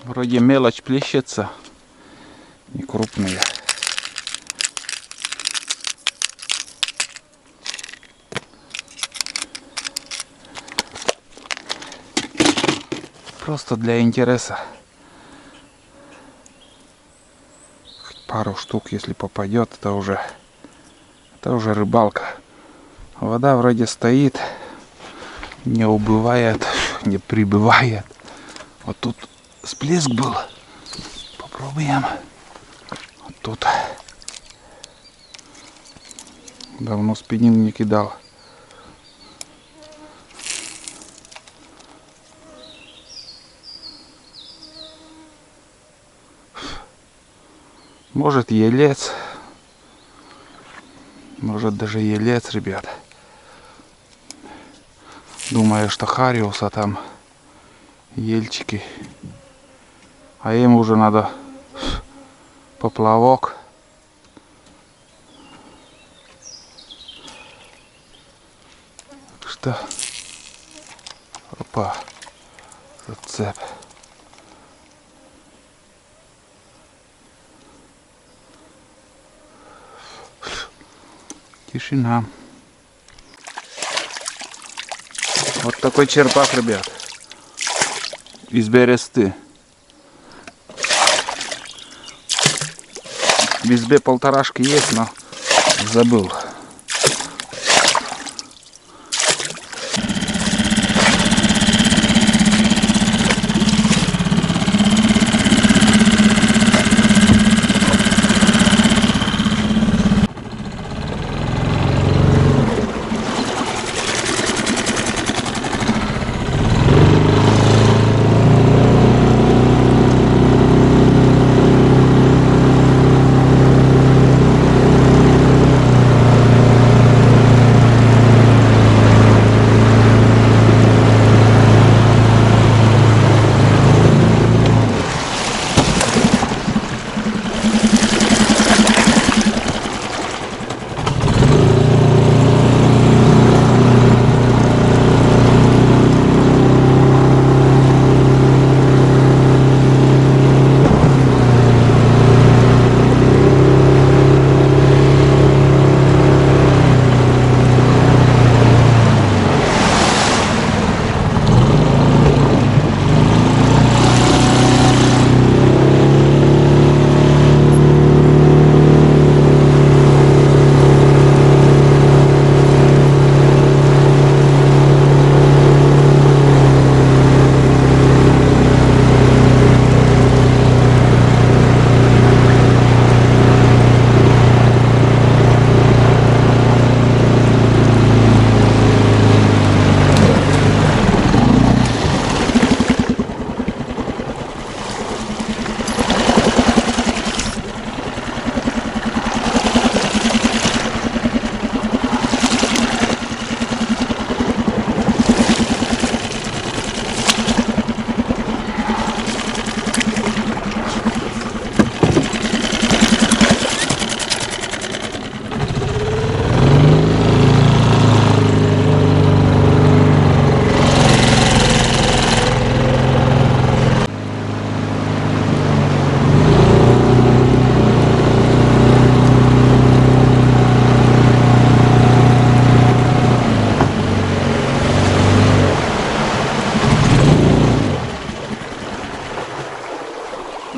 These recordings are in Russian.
Вроде мелочь плещется, не крупные. Просто для интереса. Пару штук, если попадет, это уже рыбалка. Вода вроде стоит, не убывает, не прибывает. Вот тут всплеск был. Попробуем. Вот тут. Давно спиннинг не кидал. Может елец. Может даже елец, ребят. Думаю, что хариуса там ельчики. А им уже надо поплавок. Так что... Опа. Зацеп. Тишина. Вот такой черпак, ребят. Из бересты. В избе полторашки есть, но забыл.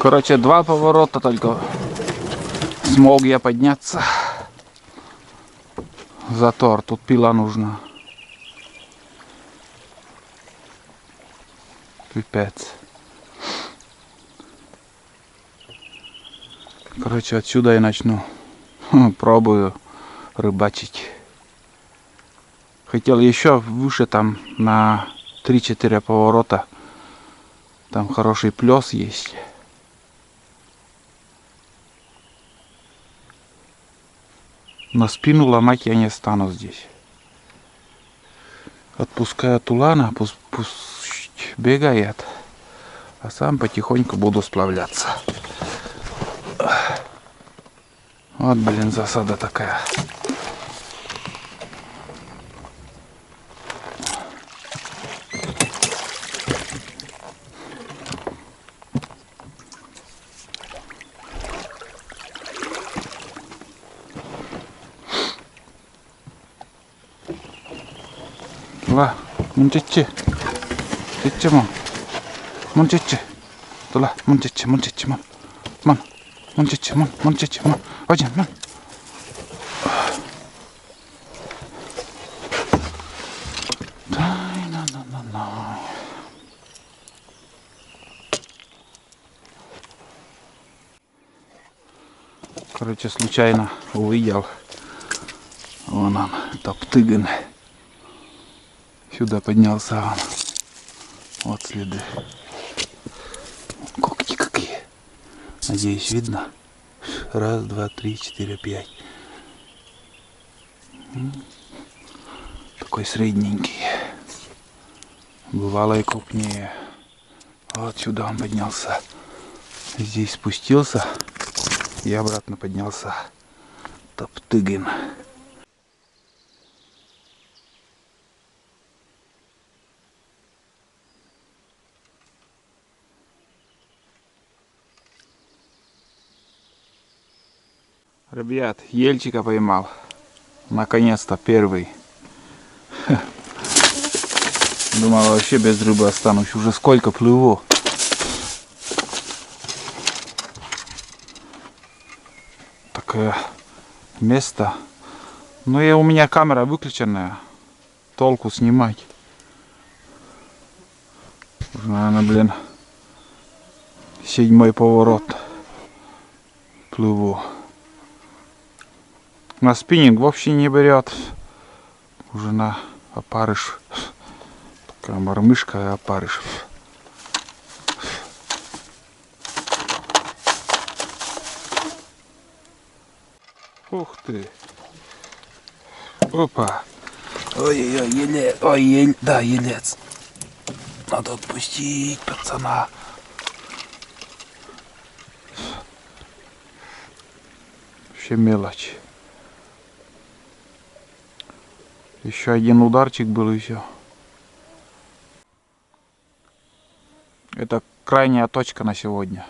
Короче, 2 поворота только смог я подняться. Затор, тут пила нужна. Пипец. Короче, отсюда я начну. Пробую рыбачить. Хотел еще выше, там на 3-4 поворота. Там хороший плес есть. Но спину ломать я не стану здесь. Отпускаю тулана, пусть бегает. А сам потихоньку буду сплавляться. Вот, блин, засада такая. Ла, 문제지. 됐지 뭐. 문제지. 돌아, 문제지, 문제지 뭐. 문제지, 문제지 뭐. 어디 뭐. Короче, случайно увидел. Вон он, топтыган. Сюда поднялся он. Вот следы. Когти какие. Надеюсь, видно. Раз, два, три, четыре, пять. Такой средненький. Бывало и крупнее. Вот сюда он поднялся. Здесь спустился. И обратно поднялся. Топтыгин. Ребят, ельчика поймал. Наконец-то первый. Думал, вообще без рыбы останусь. Уже сколько плыву. Такое место. Но у меня камера выключенная. Толку снимать. Уже, наверное, блин, 7-й поворот. Плыву. На спиннинг вообще не берет. Уже на опарыш. Такая мормышка и опарыш. Ух ты. Опа. Ой-ой-ой, еле. Ой, да, елец. Надо отпустить пацана. Вообще мелочь. Еще один ударчик был и все. Это крайняя точка на сегодня.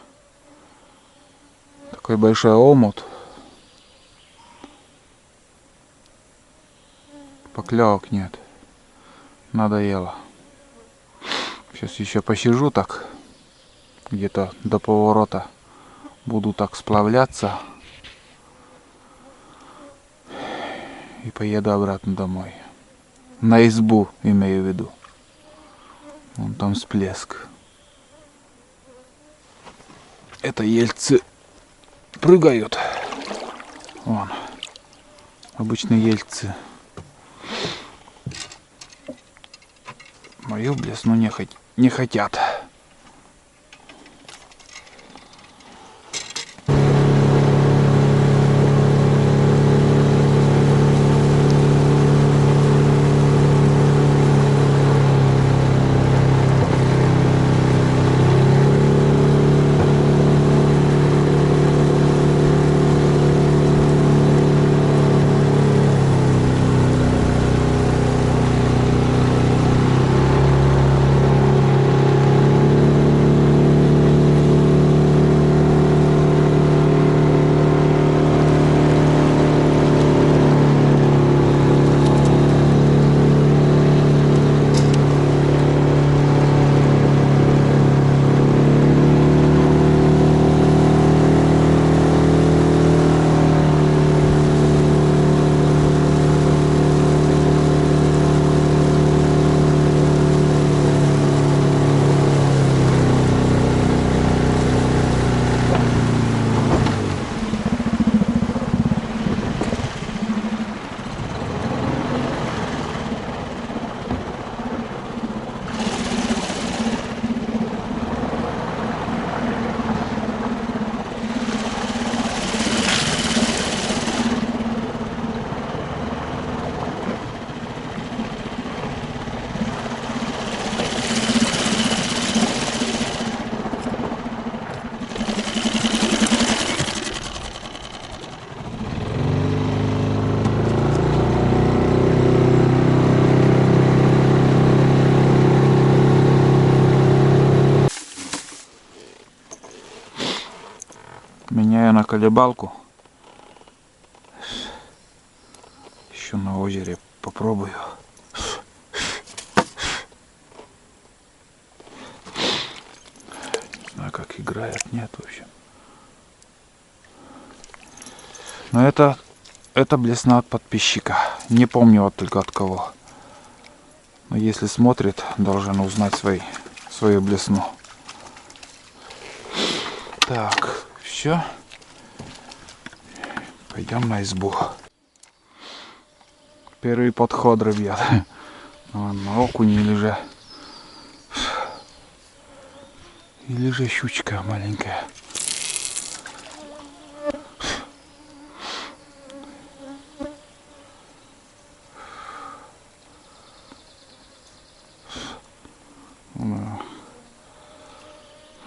Такой большой омут. Поклевок нет. Надоело. Сейчас еще посижу так. Где-то до поворота. Буду так сплавляться. И поеду обратно домой. На избу, имею в виду. Вон там всплеск. Это ельцы прыгают. Вон. Обычные ельцы. Мою блесну не хотят. Меняю на колебалку. Еще на озере попробую. знаю, как играет, нет, в общем. Но это блесна от подписчика. Не помню вот только от кого. Но если смотрит, должен узнать свою блесну. Так, все. Пойдем на избу. Первый подход, ребят. На окуни или же щучка маленькая.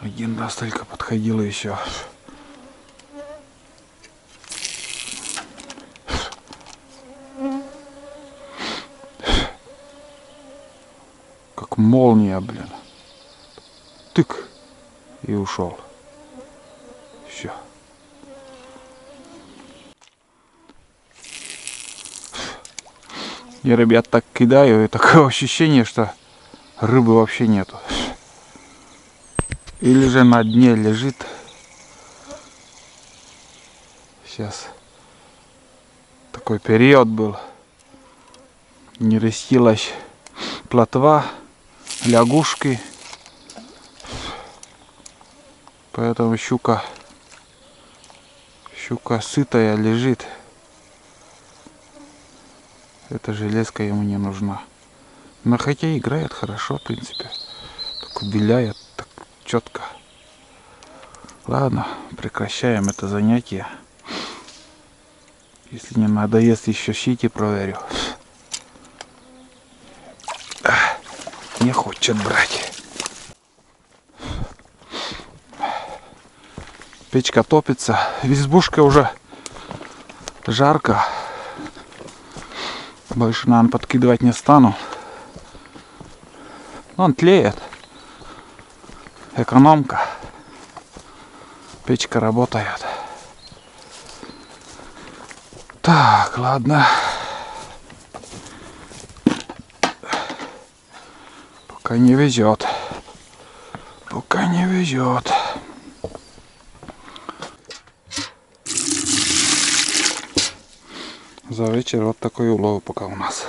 Один раз только подходила еще. Как молния, блин. Тык. И ушел. Все. Я, ребят, так кидаю, и такое ощущение, что рыбы вообще нету. Или же на дне лежит. Сейчас такой период был. Не растилась плотва, лягушки. Поэтому щука сытая лежит. Эта железка ему не нужна. Но хотя играет хорошо, в принципе. Только виляет так четко. Ладно, прекращаем это занятие. Если не надоест, еще сети проверю. Не хочет брать. Печка топится. В избушке уже жарко. Больше, наверное, подкидывать не стану. Он тлеет. Экономка. Печка работает. Так, ладно. Пока не везет. Пока не везет. За вечер вот такой улов пока у нас.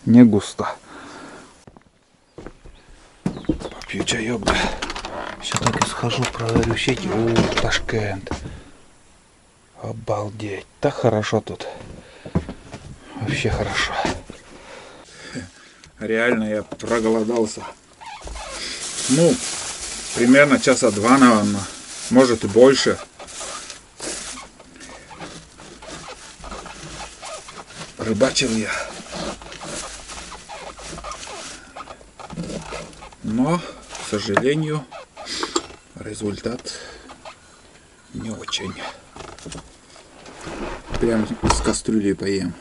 Не густо. Попью чаек, да. Сейчас так и схожу, проверю сети. О, Ташкент. Обалдеть. Так хорошо тут. Вообще хорошо. Реально я проголодался. Ну, примерно часа 2, наверное. Может и больше. Рыбачил я. Но, к сожалению, результат не очень. Прям с кастрюли поем.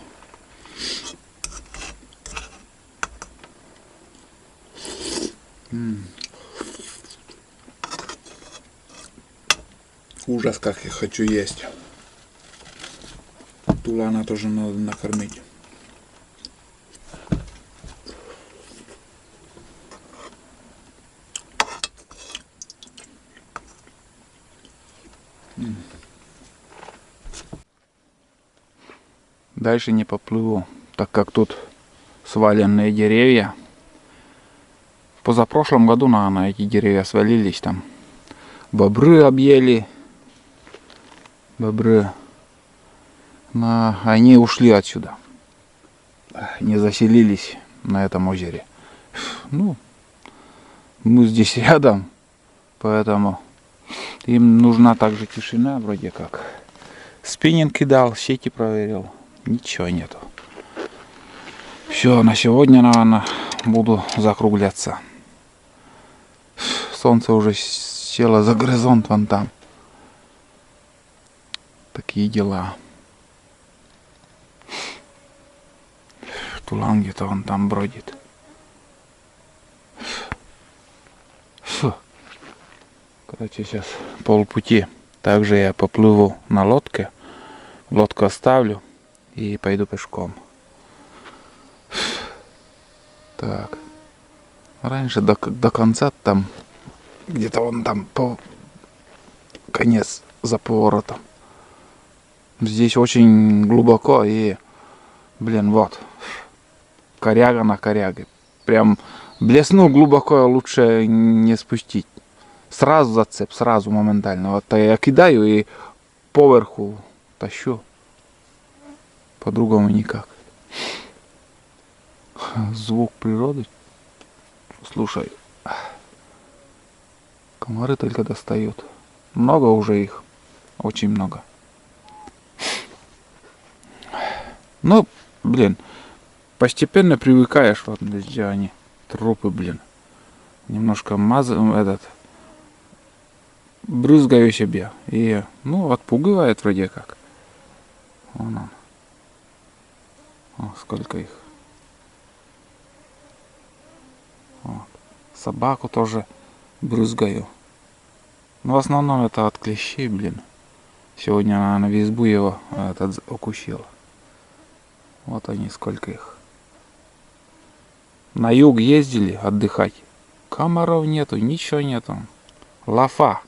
Ужас, как я хочу есть. Тулана тоже надо накормить. Дальше не поплыву, так как тут сваленные деревья. Позапрошлом году, наверное, эти деревья свалились там. Бобры объели. Бобры. Но они ушли отсюда. Не заселились на этом озере. Ну, мы здесь рядом, поэтому им нужна также тишина, вроде как. Спиннинг кидал, сети проверил. Ничего нету. Все, на сегодня, наверное, буду закругляться. Солнце уже село за горизонт вон там. Такие дела. Тулан где-то он там бродит. Фу. Короче, сейчас полпути. Также я поплыву на лодке. Лодку оставлю и пойду пешком. Так. Раньше до конца там Где-то вон там по конец за поворотом. Здесь очень глубоко и, блин, вот. Коряга на коряге. Прям блеснул глубоко, лучше не спустить. Сразу зацеп, сразу моментально. Вот я кидаю и поверху тащу. По-другому никак. Звук природы. Слушай. Комары только достают. Много уже их. Очень много. Ну, блин. Постепенно привыкаешь. Вот где они. Трупы, блин. Немножко брызгаю себе. И, ну, отпугивает вроде как. Вон он. О, сколько их. Вот. Собаку тоже брызгаю. Но в основном это от клещей, блин. Сегодня она на избу его укусила. Вот они, сколько их. На юг ездили отдыхать. Комаров нету, ничего нету. Лафа.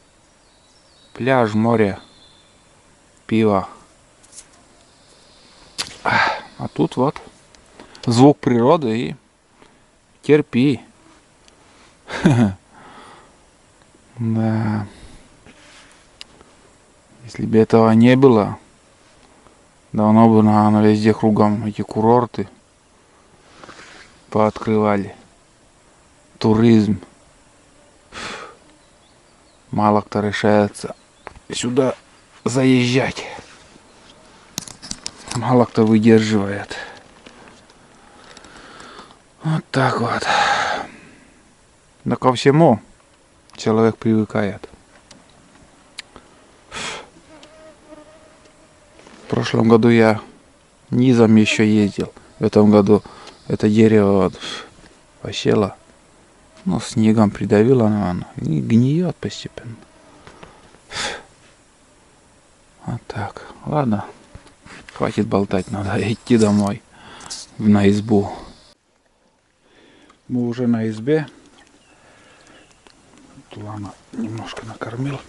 Пляж, море. Пиво. А тут вот звук природы и терпи. Да. Если бы этого не было, давно бы на везде кругом эти курорты пооткрывали. Туризм. Мало кто решается сюда заезжать. Мало кто выдерживает. Вот так вот. Но ко всему человек привыкает. В прошлом году я низом еще ездил. В этом году это дерево вот посело. Ну, снегом придавило оно и гниет постепенно. Вот так. Ладно. Хватит болтать, надо идти домой. На избу. Мы уже на избе. Лана немножко накормил.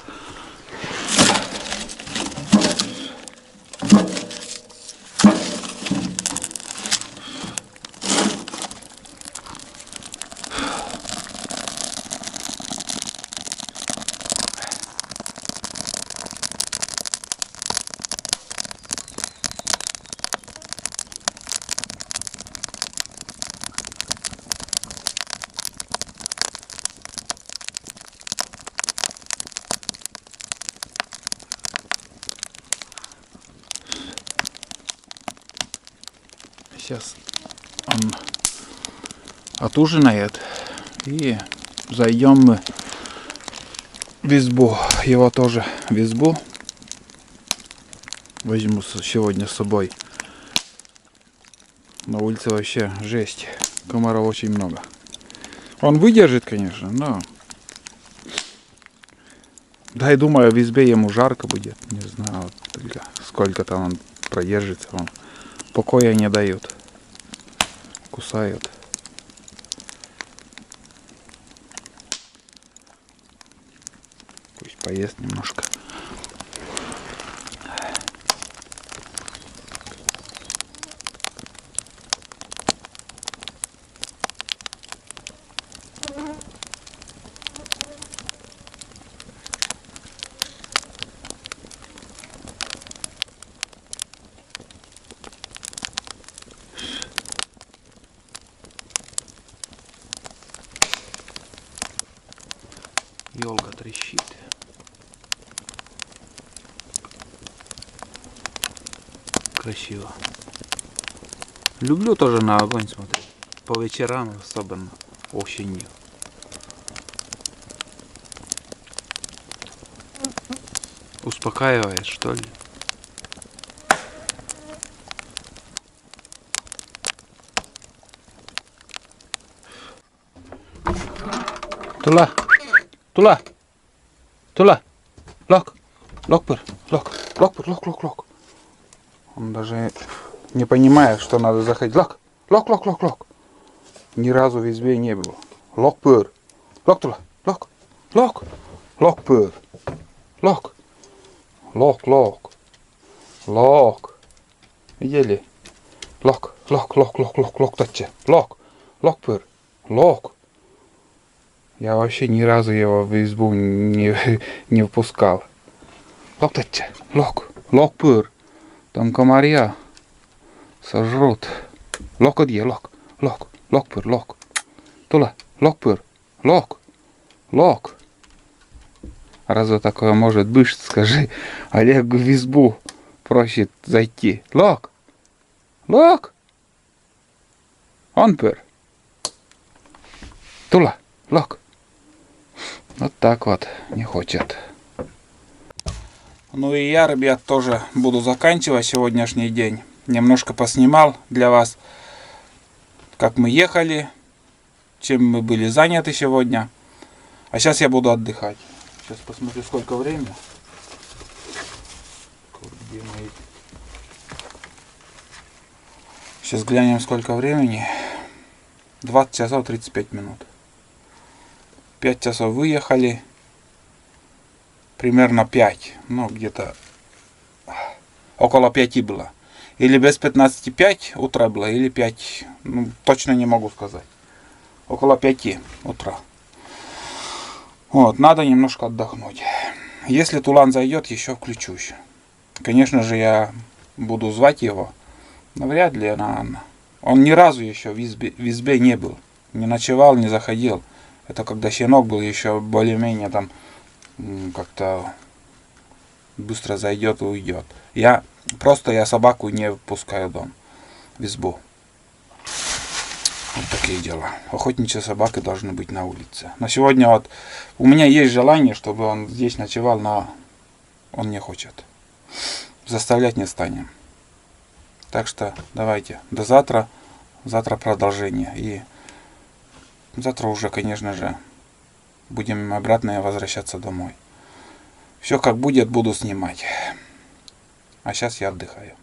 Сейчас он отужинает и зайдем мы в избу. Его тоже в избу возьму сегодня с собой. На улице вообще жесть. Комаров очень много. Он выдержит, конечно, но... Да, я думаю, в избе ему жарко будет. Не знаю, сколько там он продержится. Он покоя не дают. Кусают. Пусть поест немножко. Елка трещит. Красиво. Люблю тоже на огонь смотреть. По вечерам особенно. Осенью. Успокаивает, что ли? Тула! Тула! Тула! Лок! Локпер! Лок! Он даже не понимает, что надо заходить. Лок! Ни разу в избе не было. Локпер! Лок, Тула! Лок! Look. Look, pur. Look. Look, look. Look. Видели? Look, look, look, look, look, look, таче. Look. Look, pur. Look. Я вообще ни разу его в избу не впускал. Look, таче. Look. Look, pur. Там комарья сожрут. Look, где? Look. Look. Look, pur. Look. Тула. Look, pur. Look. Look. Разве такое может быть, скажи? Олегу в избу просит зайти. Лок! Лок! Он пер. Тула! Лок! Вот так вот не хочет. Ну и я, ребят, тоже буду заканчивать сегодняшний день. Немножко поснимал для вас, как мы ехали, чем мы были заняты сегодня. А сейчас я буду отдыхать. Сейчас посмотрю, сколько времени. Где мои? Сейчас глянем, сколько времени. 20 часов 35 минут. 5 часов выехали. Примерно 5. Ну, где-то около 5 было. Или без 15:05 утра было, или 5. Ну, точно не могу сказать. Около 5 утра. Вот, надо немножко отдохнуть. Если Тулан зайдет, еще включусь. Конечно же, я буду звать его. Но вряд ли он ни разу еще в избе не был. Не ночевал, не заходил. Это когда щенок был еще более-менее там как-то быстро зайдет и уйдет. Я собаку не впускаю в дом, в избу. Вот такие дела. Охотничьи собаки должны быть на улице. Но сегодня вот у меня есть желание, чтобы он здесь ночевал, но он не хочет. Заставлять не станем. Так что давайте до завтра. Завтра продолжение. И завтра уже, конечно же, будем обратно возвращаться домой. Все как будет, буду снимать. А сейчас я отдыхаю.